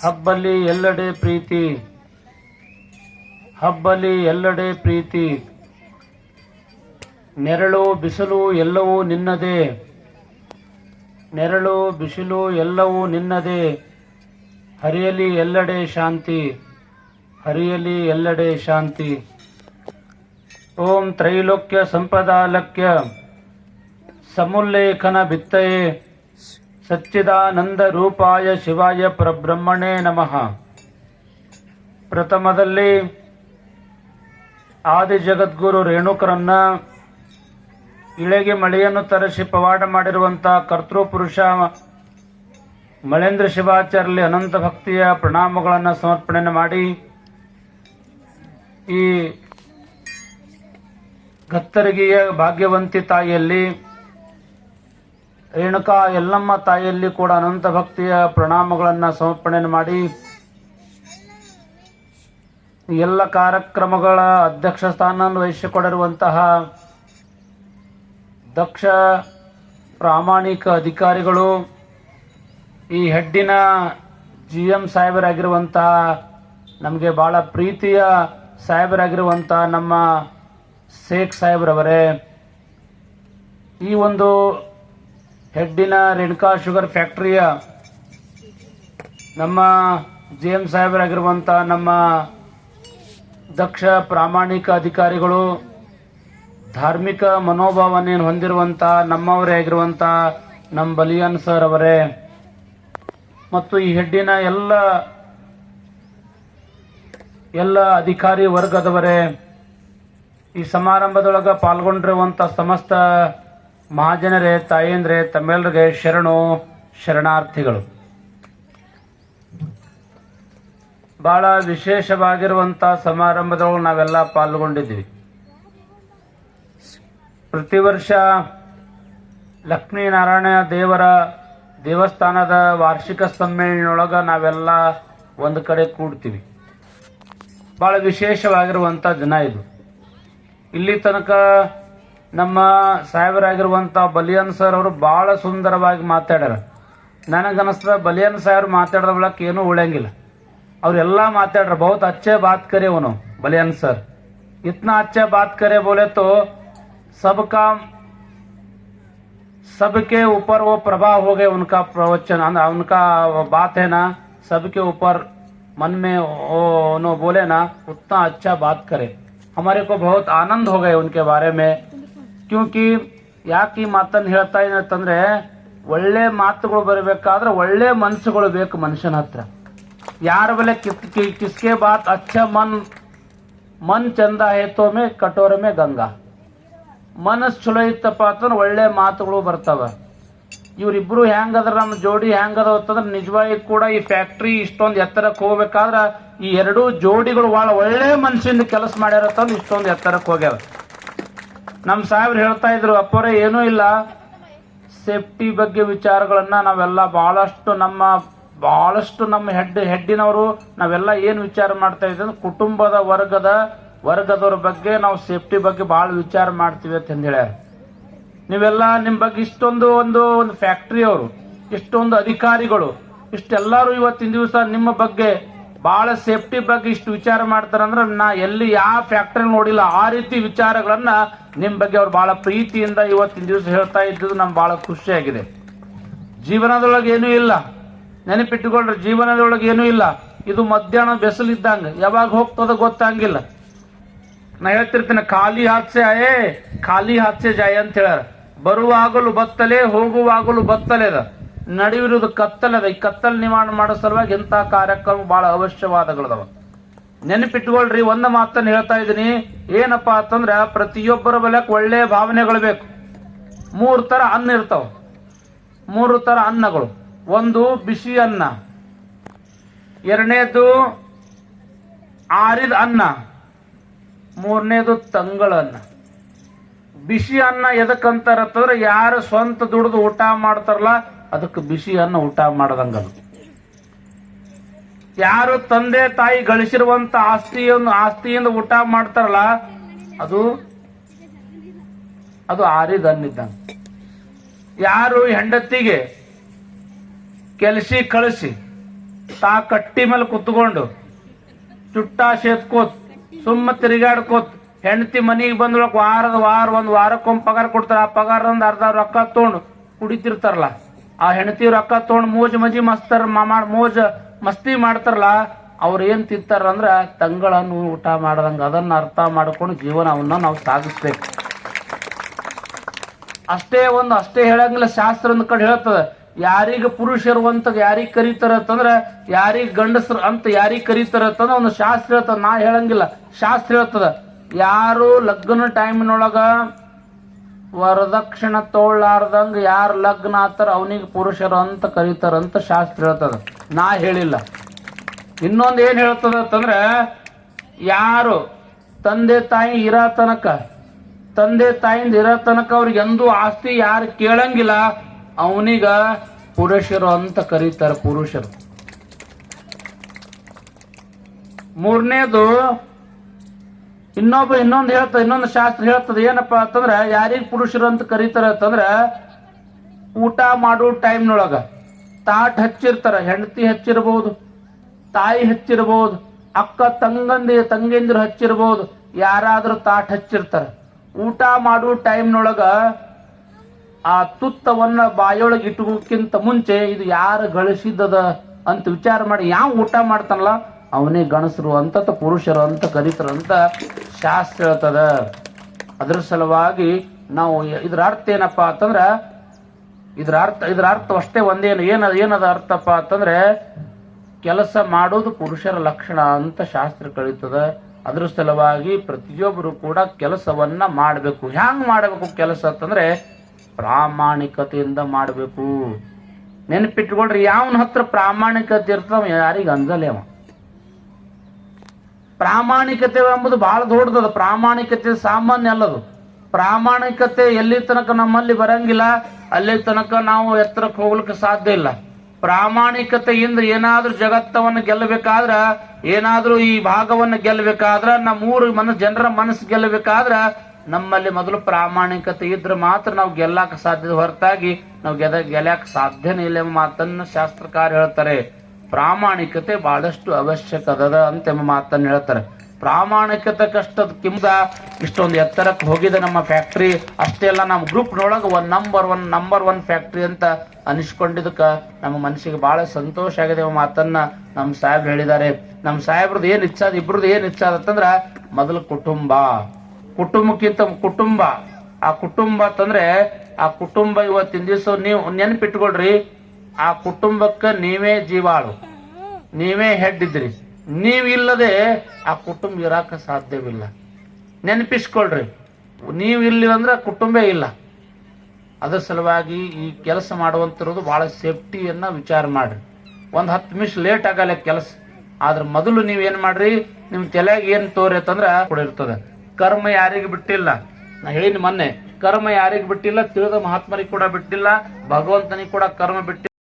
ಹಬ್ಬಲಿ ಎಲ್ಲೆಡೆ ಪ್ರೀತಿ, ಹಬ್ಬಲಿ ಎಲ್ಲೆಡೆ ಪ್ರೀತಿ, ನೆರಳು ಬಿಸಿಲು ಎಲ್ಲವೂ ನಿನ್ನದೇ, ನೆರಳು ಬಿಸಿಲು ಎಲ್ಲವೂ ನಿನ್ನದೇ, ಹರಿಯಲಿ ಎಲ್ಲೆಡೆ ಶಾಂತಿ, ಹರಿಯಲಿ ಎಲ್ಲೆಡೆ ಶಾಂತಿ. ಓಂ ತ್ರೈಲೋಕ್ಯ ಸಂಪದಾಲಕ್ಯ ಸಮುಲ್ಲೇಖನ ಭಿತ್ತಯೇ ಸಚ್ಚಿದಾನಂದ ರೂಪಾಯ ಶಿವಾಯ ಪರಬ್ರಹ್ಮಣೇ ನಮಃ. ಪ್ರಥಮದಲ್ಲಿ ಆದಿ ಜಗದ್ಗುರು ರೇಣುಕರನ್ನ ಇಳೆಗೆ ಮಳೆಯನ್ನು ತರಿಸಿ ಪವಾಡ ಮಾಡಿರುವಂತಹ ಕರ್ತೃಪುರುಷ ಮಳೇಂದ್ರ ಶಿವಾಚಾರ್ಯರಲ್ಲಿ ಅನಂತ ಭಕ್ತಿಯ ಪ್ರಣಾಮಗಳನ್ನು ಸಮರ್ಪಣೆ ಮಾಡಿ, ಈ ಗತ್ತರಗಿಯ ಭಾಗ್ಯವಂತಿ ತಾಯಿಯಲ್ಲಿ ರೇಣುಕಾ ಯಲ್ಲಮ್ಮ ತಾಯಿಯಲ್ಲಿ ಕೂಡ ಅನಂತ ಭಕ್ತಿಯ ಪ್ರಣಾಮಗಳನ್ನು ಸಮರ್ಪಣೆ ಮಾಡಿ, ಎಲ್ಲ ಕಾರ್ಯಕ್ರಮಗಳ ಅಧ್ಯಕ್ಷ ಸ್ಥಾನವನ್ನು ವಹಿಸಿಕೊಂಡಿರುವಂತಹ ದಕ್ಷ ಪ್ರಾಮಾಣಿಕ ಅಧಿಕಾರಿಗಳು, ಈ ಹೆಡ್ಡಿನ GM ಸಾಹೇಬರಾಗಿರುವಂತಹ ನಮಗೆ ಬಹಳ ಪ್ರೀತಿಯ ಸಾಹೇಬರಾಗಿರುವಂತಹ ನಮ್ಮ ಶೇಖ್ ಸಾಹೇಬ್ರವರೇ, ಈ ಒಂದು ಹೆಡ್ಡಿನ ರೇಣುಕಾ ಶುಗರ್ ಫ್ಯಾಕ್ಟರಿಯ ನಮ್ಮ GM ಸಾಹೇಬರಾಗಿರುವಂತಹ ನಮ್ಮ ದಕ್ಷ ಪ್ರಾಮಾಣಿಕ ಅಧಿಕಾರಿಗಳು, ಧಾರ್ಮಿಕ ಮನೋಭಾವನೆಯನ್ನು ಹೊಂದಿರುವಂತಹ ನಮ್ಮವರೇ ಆಗಿರುವಂತಹ ನಮ್ಮ ಬಲಿಯನ್ ಸರ್ ಅವರೇ, ಮತ್ತು ಈ ಹೆಡ್ಡಿನ ಎಲ್ಲ ಅಧಿಕಾರಿ ವರ್ಗದವರೇ, ಈ ಸಮಾರಂಭದೊಳಗ ಪಾಲ್ಗೊಂಡಿರುವಂತ ಸಮಸ್ತ ಮಹಾಜನರೇ, ತಾಯೇಂದ್ರೆ, ತಮ್ಮೆಲ್ಲರಿಗೆ ಶರಣು ಶರಣಾರ್ಥಿಗಳು. ಬಹಳ ವಿಶೇಷವಾಗಿರುವಂತ ಸಮಾರಂಭದೊಳಗೆ ನಾವೆಲ್ಲ ಪಾಲ್ಗೊಂಡಿದ್ವಿ. ಪ್ರತಿ ವರ್ಷ ಲಕ್ಷ್ಮೀನಾರಾಯಣ ದೇವರ ದೇವಸ್ಥಾನದ ವಾರ್ಷಿಕ ಸಮ್ಮೇಳನೊಳಗ ನಾವೆಲ್ಲ ಒಂದು ಕಡೆ ಕೂಡ್ತೀವಿ. ಬಹಳ ವಿಶೇಷವಾಗಿರುವಂತ ದಿನ ಇದು. ಇಲ್ಲಿ ತನಕ ನಮ್ಮ ಸಾಹೇಬರಾಗಿರುವಂತ ಬಲಿಯನ್ ಸರ್ ಅವರು ಬಹಳ ಸುಂದರವಾಗಿ ಮಾತಾಡ್ಯಾರ. ನನಗನ್ನಿಸ್ತದ ಬಲಿಯನ್ ಸಾಹೇಬ್ ಮಾತಾಡಿದ ಬಳಕ ಏನೂ ಉಳಿಯಂಗಿಲ್ಲ. ಅವರೆಲ್ಲ ಮಾತಾಡ್ರ. बहुत अच्छे बात करे उन्होंने बलियान सर, इतना अच्छा बात करे बोले तो सबके ऊपर वो प्रभाव हो गए. उनका प्रवचन, उनका बात है ना, सबके ऊपर मन में वो बोले ना, उतना अच्छा बात करे. हमारे को बहुत आनंद हो गए उनके बारे में. क्योंकि ಯಾಕೆ ಈ ಮಾತನ್ನು ಹೇಳ್ತಾ ಇದ್ದೀನಿ ಅಂತಂದ್ರೆ, ಒಳ್ಳೆ ಮಾತುಗಳು ಬರಬೇಕಾದ್ರೆ ಒಳ್ಳೆ ಮನಸ್ಸುಗಳು ಬೇಕು ಮನುಷ್ಯನ ಹತ್ರ. ಯಾರ ಬಲೆ ಕಿಸ್ಕೆ ಬಾತ್ ಅಚ್ಚ ಮನ್ ಚಂದ ಹೇತೋ ಮೇ ಕಟೋರ ಮೇ ಗಂಗಾ. ಮನಸ್ಸು ಚಲೋ ಇತ್ತಪ್ಪ ಅಂತಂದ್ರೆ ಒಳ್ಳೆ ಮಾತುಗಳು ಬರ್ತಾವ. ಇವರಿಬ್ರು ಹೆಂಗದ್ರ, ನಮ್ಮ ಜೋಡಿ ಹೆಂಗದ ಅಂತಂದ್ರೆ ನಿಜವಾಗಿ ಕೂಡ ಈ ಫ್ಯಾಕ್ಟ್ರಿ ಇಷ್ಟೊಂದು ಎತ್ತರಕ್ಕೆ ಹೋಗ್ಬೇಕಾದ್ರ ಈ ಎರಡೂ ಜೋಡಿಗಳು ಬಹಳ ಒಳ್ಳೆ ಮನುಷ್ಯನ ಕೆಲಸ ಮಾಡ್ಯಾರತ್ತಂದ್ರೆ ಇಷ್ಟೊಂದು ಎತ್ತರಕ್ಕೆ ಹೋಗ್ಯಾವ. ನಮ್ಮ ಸಾಹೇಬ್ರು ಹೇಳ್ತಾ ಇದ್ರು, ಅಪ್ಪರೇ ಏನೂ ಇಲ್ಲ, ಸೇಫ್ಟಿ ಬಗ್ಗೆ ವಿಚಾರಗಳನ್ನ ನಾವೆಲ್ಲ ಬಹಳಷ್ಟು ನಮ್ಮ ಹೆಡ್ಡಿನವರು ನಾವೆಲ್ಲ ಏನು ವಿಚಾರ ಮಾಡ್ತಾ ಇದ್ದೀವಿ ಅಂದ್ರೆ ಕುಟುಂಬದ ವರ್ಗದವ್ರ ಬಗ್ಗೆ ನಾವು ಸೇಫ್ಟಿ ಬಗ್ಗೆ ಬಹಳ ವಿಚಾರ ಮಾಡ್ತೀವಿ ಅಂತ ಹೇಳ್ಯಾರ. ನೀವೆಲ್ಲ ನಿಮ್ಮ ಬಗ್ಗೆ ಇಷ್ಟೊಂದು ಒಂದು ಫ್ಯಾಕ್ಟ್ರಿ ಅವರು, ಇಷ್ಟೊಂದು ಅಧಿಕಾರಿಗಳು, ಇಷ್ಟೆಲ್ಲರೂ ಇವತ್ತಿನ ದಿವಸ ನಿಮ್ಮ ಬಗ್ಗೆ ಬಹಳ ಸೇಫ್ಟಿ ಬಗ್ಗೆ ಇಷ್ಟು ವಿಚಾರ ಮಾಡ್ತಾರಂದ್ರೆ ನಾ ಎಲ್ಲಿ ಯಾವ ಫ್ಯಾಕ್ಟ್ರಿ ನೋಡಿಲ್ಲ. ಆ ರೀತಿ ವಿಚಾರಗಳನ್ನ ನಿಮ್ ಬಗ್ಗೆ ಅವ್ರು ಬಹಳ ಪ್ರೀತಿಯಿಂದ ಇವತ್ತಿನ ದಿವಸ ಹೇಳ್ತಾ ಇದ್ದು ನಮ್ಗೆ ಬಹಳ ಖುಷಿಯಾಗಿದೆ. ಜೀವನದೊಳಗೆ ಏನೂ ಇಲ್ಲ, ನೆನಪಿಟ್ಟುಕೊಂಡ್ರೆ ಜೀವನದೊಳಗೆ ಏನೂ ಇಲ್ಲ. ಇದು ಮಧ್ಯಾಹ್ನ ಬೆಸಲಿದ್ದಂಗ, ಯಾವಾಗ ಹೋಗ್ತದ ಗೊತ್ತಾಗಿಲ್ಲ. ನಾ ಹೇಳ್ತಿರ್ತೇನೆ, ಖಾಲಿ ಹಾತ್ಸೆ ಆಯೇ ಖಾಲಿ ಹಾತ್ಸೆ ಜಾಯ ಅಂತ ಹೇಳ್ಯಾರ. ಬರುವಾಗಲು ಬತ್ತಲೆ, ಹೋಗುವಾಗಲು ಬತ್ತಲೆ ಅದ, ನಡೆಯುವುದು ಕತ್ತಲದ. ಈ ಕತ್ತಲ್ ನಿವಾರಣೆ ಮಾಡೋ ಸಲುವಾಗಿ ಇಂತಹ ಕಾರ್ಯಕ್ರಮ ಬಹಳ ಅವಶ್ಯವಾದಗಳದವ. ನೆನಪಿಟ್ಕೊಳ್ರಿ, ಒಂದು ಮಾತನ್ನು ಹೇಳ್ತಾ ಇದ್ದೀನಿ, ಏನಪ್ಪಾ ಅಂತಂದ್ರೆ ಪ್ರತಿಯೊಬ್ಬರ ಬಲಕ್ ಒಳ್ಳೆ ಭಾವನೆಗಳು ಬೇಕು. 3 ತರ ಅನ್ನ ಇರ್ತಾವ, 3 ತರ ಅನ್ನಗಳು. ಒಂದು ಬಿಸಿ ಅನ್ನ, ಎರಡನೇದು ಆರಿದ ಅನ್ನ, ಮೂರನೇದು ತಂಗಳ ಅನ್ನ. ಬಿಸಿ ಅನ್ನ ಎದಕ್ಕಂತಾರಂತಂದ್ರೆ ಯಾರು ಸ್ವಂತ ದುಡಿದು ಊಟ ಮಾಡ್ತಾರಲ್ಲ ಅದಕ್ಕೆ ಬಿಸಿ ಅನ್ನ ಊಟ ಮಾಡದಂಗದು. ಯಾರು ತಂದೆ ತಾಯಿ ಗಳಿಸಿರುವಂತ ಆಸ್ತಿಯಿಂದ ಊಟ ಮಾಡ್ತಾರಲ್ಲ ಅದು ಆರಿದ ಅನ್ನ ಇದ್ದಂಗ. ಯಾರು ಹೆಂಡತಿಗೆ ಕಳಿಸಿ ತಾ ಕಟ್ಟಿ ಮೇಲೆ ಕುತ್ಕೊಂಡು ಚುಟ್ಟ ಸೇತ್ಕೋತ್ ಸುಮ್ಮ ತಿರುಗಾಡ್ಕೋತ್ ಹೆಂಡತಿ ಮನಿಗೆ ಬಂದ್ರೊಳಕ್ ಒಂದ್ ವಾರಕ್ಕೊಮ್ಮೆ ಪಗಾರ ಕೊಡ್ತಾರ. ಆ ಪಗಾರ ಅರ್ಧ ರೊಕ್ಕ ತಗೊಂಡು ಕುಡಿತಿರ್ತಾರಲ್ಲ, ಆ ಹೆಂಡತಿ ರೊಕ್ಕ ತಗೊಂಡು ಮೋಜ್ ಮಜಿ ಮೋಜ್ ಮಸ್ತಿ ಮಾಡ್ತಾರಲ್ಲ, ಅವ್ರ ಏನ್ ತಿಂತಾರ ಅಂದ್ರ ತಂಗಳನ್ನು ಊಟ ಮಾಡದಂಗ. ಅದನ್ನ ಅರ್ಥ ಮಾಡ್ಕೊಂಡು ಜೀವನವನ್ನ ನಾವು ಸಾಗಿಸ್ಬೇಕು. ಅಷ್ಟೇ ಹೇಳಂಗಿಲ್ಲ. ಶಾಸ್ತ್ರ ಒಂದ್ ಕಡೆ ಹೇಳ್ತದ, ಯಾರಿಗ ಪುರುಷರು ಅಂತ ಯಾರಿಗ್ ಕರೀತಾರ ಅಂತಂದ್ರ, ಯಾರಿಗ್ ಗಂಡಸರು ಅಂತ ಯಾರಿಗ್ ಕರೀತಾರ ಅಂತಂದ್ರ ಒಂದು ಶಾಸ್ತ್ರ ಹೇಳ್ತದ. ನಾ ಹೇಳಂಗಿಲ್ಲ, ಶಾಸ್ತ್ರ ಹೇಳ್ತದ. ಯಾರು ಲಗ್ನ ಟೈಮಿನೊಳಗ ವರದಕ್ಷಿಣ ತೋಳ್ಲಾರ್ದಂಗ ಯಾರು ಲಗ್ನ ಆತಾರ ಅವನಿಗೆ ಪುರುಷರು ಅಂತ ಕರೀತಾರಂತ ಶಾಸ್ತ್ರ ಹೇಳ್ತದ, ನಾ ಹೇಳಿಲ್ಲ. ಇನ್ನೊಂದ್ ಏನ್ ಹೇಳ್ತದ ಅಂತಂದ್ರ, ಯಾರು ತಂದೆ ತಾಯಿ ಇರೋ ತನಕ ಅವ್ರಿಗೆ ಎಂದೂ ಆಸ್ತಿ ಯಾರು ಕೇಳಂಗಿಲ್ಲ ಅವನಿಗ ಪುರುಷರು ಅಂತ ಕರೀತಾರೆ, ಪುರುಷರು. ಮೂರನೇದು ಇನ್ನೊಂದು ಶಾಸ್ತ್ರ ಹೇಳ್ತದೆ. ಏನಪ್ಪಾ ಅಂತಂದ್ರ, ಯಾರಿಗ್ ಪುರುಷರು ಅಂತ ಕರೀತಾರ ಅಂತಂದ್ರ, ಊಟ ಮಾಡೋ ಟೈಮ್ನೊಳಗ ತಾಟ್ ಹಚ್ಚಿರ್ತಾರ. ಹೆಂಡತಿ ಹಚ್ಚಿರ್ಬಹುದು, ತಾಯಿ ಹಚ್ಚಿರ್ಬಹುದು, ಅಕ್ಕ ತಂಗಿಂದ್ರು ಹಚ್ಚಿರ್ಬಹುದು, ಯಾರಾದ್ರೂ ತಾಟ್ ಹಚ್ಚಿರ್ತಾರ. ಊಟ ಮಾಡೋ ಟೈಮ್ನೊಳಗ ಆ ತುತ್ತವನ್ನ ಬಾಯೊಳಗೆ ಇಟ್ಟುಕಿಂತ ಮುಂಚೆ ಇದು ಯಾರು ಗಳಿಸಿದ್ದದ ಅಂತ ವಿಚಾರ ಮಾಡಿ ಯಾವ ಊಟ ಮಾಡ್ತಾನಲ್ಲ ಅವನೇ ಗಣಸರು ಅಂತ ಪುರುಷರು ಅಂತ ಕರೀತಾರಂತ ಶಾಸ್ತ್ರ ಹೇಳ್ತದ. ಅದ್ರ ಸಲುವಾಗಿ ನಾವು ಇದ್ರ ಅರ್ಥ ಏನಪ್ಪಾ ಅಂತಂದ್ರ, ಇದ್ರ ಅರ್ಥ ಅಷ್ಟೇ ಒಂದೇನು. ಏನದ ಅರ್ಥಪ್ಪ ಅಂತಂದ್ರೆ, ಕೆಲಸ ಮಾಡೋದು ಪುರುಷರ ಲಕ್ಷಣ ಅಂತ ಶಾಸ್ತ್ರ ಕಳೀತದ. ಅದ್ರ ಸಲುವಾಗಿ ಪ್ರತಿಯೊಬ್ಬರು ಕೂಡ ಕೆಲಸವನ್ನ ಮಾಡಬೇಕು. ಹ್ಯಾಂಗ್ ಮಾಡಬೇಕು ಕೆಲಸ ಅಂತಂದ್ರೆ, ಪ್ರಾಮಾಣಿಕತೆಯಿಂದ ಮಾಡಬೇಕು. ನೆನಪಿಟ್ಕೊಳ್ರಿ, ಯಾವನ ಹತ್ರ ಪ್ರಾಮಾಣಿಕತೆ ಇರ್ತಾವ ಯಾರಿಗ ಅಂಜಲೇವ. ಪ್ರಾಮಾಣಿಕತೆ ಎಂಬುದು ಬಹಳ ದೊಡ್ಡದ. ಪ್ರಾಮಾಣಿಕತೆ ಸಾಮಾನ್ಯ ಅಲ್ಲದು. ಪ್ರಾಮಾಣಿಕತೆ ಎಲ್ಲಿ ತನಕ ನಮ್ಮಲ್ಲಿ ಬರಂಗಿಲ್ಲ ಅಲ್ಲಿ ತನಕ ನಾವು ಎತ್ತರಕ್ಕೆ ಹೋಗ್ಲಿಕ್ಕೆ ಸಾಧ್ಯ ಇಲ್ಲ. ಪ್ರಾಮಾಣಿಕತೆಯಿಂದ ಏನಾದ್ರೂ ಜಗತ್ತವನ್ನು ಗೆಲ್ಲಬೇಕಾದ್ರ, ಏನಾದ್ರೂ ಈ ಭಾಗವನ್ನು ಗೆಲ್ಲಬೇಕಾದ್ರ, ನಮ್ಮ ಜನರ ಮನಸ್ಸು ಗೆಲ್ಲಬೇಕಾದ್ರ ನಮ್ಮಲ್ಲಿ ಮೊದಲು ಪ್ರಾಮಾಣಿಕತೆ ಇದ್ರೆ ಮಾತ್ರ ನಾವು ಗೆಲ್ಲಕ್ಕೆ ಸಾಧ್ಯದ ಹೊರತಾಗಿ ನಾವು ಗೆಲ್ಲಕ್ಕೆ ಸಾಧ್ಯನೇ ಇಲ್ಲ ಎಂಬ ಮಾತನ್ನ ಶಾಸ್ತ್ರಕಾರ ಹೇಳ್ತಾರೆ. ಪ್ರಾಮಾಣಿಕತೆ ಬಹಳಷ್ಟು ಅವಶ್ಯಕ ಅದ ಅಂತ ಮಾತನ್ನ ಹೇಳ್ತಾರೆ. ಪ್ರಾಮಾಣಿಕತೆ ಕಷ್ಟದ ಕಿಂದ ಇಷ್ಟೊಂದು ಎತ್ತರಕ್ಕೆ ಹೋಗಿದೆ ನಮ್ಮ ಫ್ಯಾಕ್ಟ್ರಿ. ಅಷ್ಟೇ ಅಲ್ಲ, ನಮ್ಮ ಗ್ರೂಪ್ನೊಳಗೆ ನಂಬರ್ ಒನ್ ಫ್ಯಾಕ್ಟ್ರಿ ಅಂತ ಅನಿಸ್ಕೊಂಡಿದ್ದಕ್ಕ ನಮ್ಮ ಮನಸ್ಸಿಗೆ ಬಹಳ ಸಂತೋಷ ಆಗಿದೆ ಮಾತನ್ನ ನಮ್ಮ ಸಾಹೇಬ್ ಹೇಳಿದ್ದಾರೆ. ನಮ್ಮ ಸಾಹೇಬ್ರದ್ದು ಏನ್ ಇಚ್ಛಾದ, ಇಬ್ರದ್ದು ಏನ್ ಇಚ್ಛಾದ ಅಂತಂದ್ರ, ಮೊದಲು ಕುಟುಂಬಕ್ಕಿಂತ ಕುಟುಂಬ. ಆ ಕುಟುಂಬ ಅಂತಂದ್ರೆ, ಆ ಕುಟುಂಬ ಇವತ್ತಿನ ದಿವಸ ನೀವು ನೆನಪಿಟ್ಕೊಳ್ರಿ, ಆ ಕುಟುಂಬಕ್ಕೆ ನೀವೇ ಜೀವಾಳು, ನೀವೇ ಹೆಡ್ ಇದ್ರಿ. ನೀವಿಲ್ಲದೆ ಆ ಕುಟುಂಬ ಇರಾಕ ಸಾಧ್ಯವಿಲ್ಲ. ನೆನಪಿಸ್ಕೊಳ್ರಿ, ನೀವಿಲ್ಲ ಅಂದ್ರೆ ಕುಟುಂಬ ಇಲ್ಲ. ಅದ್ರ ಸಲುವಾಗಿ ಈ ಕೆಲಸ ಮಾಡುವಂತಿರೋದು ಬಹಳ ಸೇಫ್ಟಿಯನ್ನ ವಿಚಾರ ಮಾಡ್ರಿ. 10 ನಿಮಿಷ ಲೇಟ್ ಆಗಲ್ಲ ಕೆಲಸ. ಆದ್ರೆ ಮೊದಲು ನೀವೇನ್ ಮಾಡ್ರಿ, ನಿಮ್ ತಲೆಗೆ ಏನ್ ತೋರತ್ತಂದ್ರ ಕೂಡ ಇರ್ತದೆ. ಕರ್ಮ ಯಾರಿಗೆ ಬಿಟ್ಟಿಲ್ಲ, ನಾ ಹೇಳಿನಿ ಮೊನ್ನೆ, ಕರ್ಮ ಯಾರಿಗೆ ಬಿಟ್ಟಿಲ್ಲ, ತಿಳಿದ ಮಹಾತ್ಮರಿಗೆ ಕೂಡ ಬಿಟ್ಟಿಲ್ಲ, ಭಗವಂತನಿಗೆ ಕೂಡ ಕರ್ಮ ಬಿಟ್ಟಿಲ್ಲ.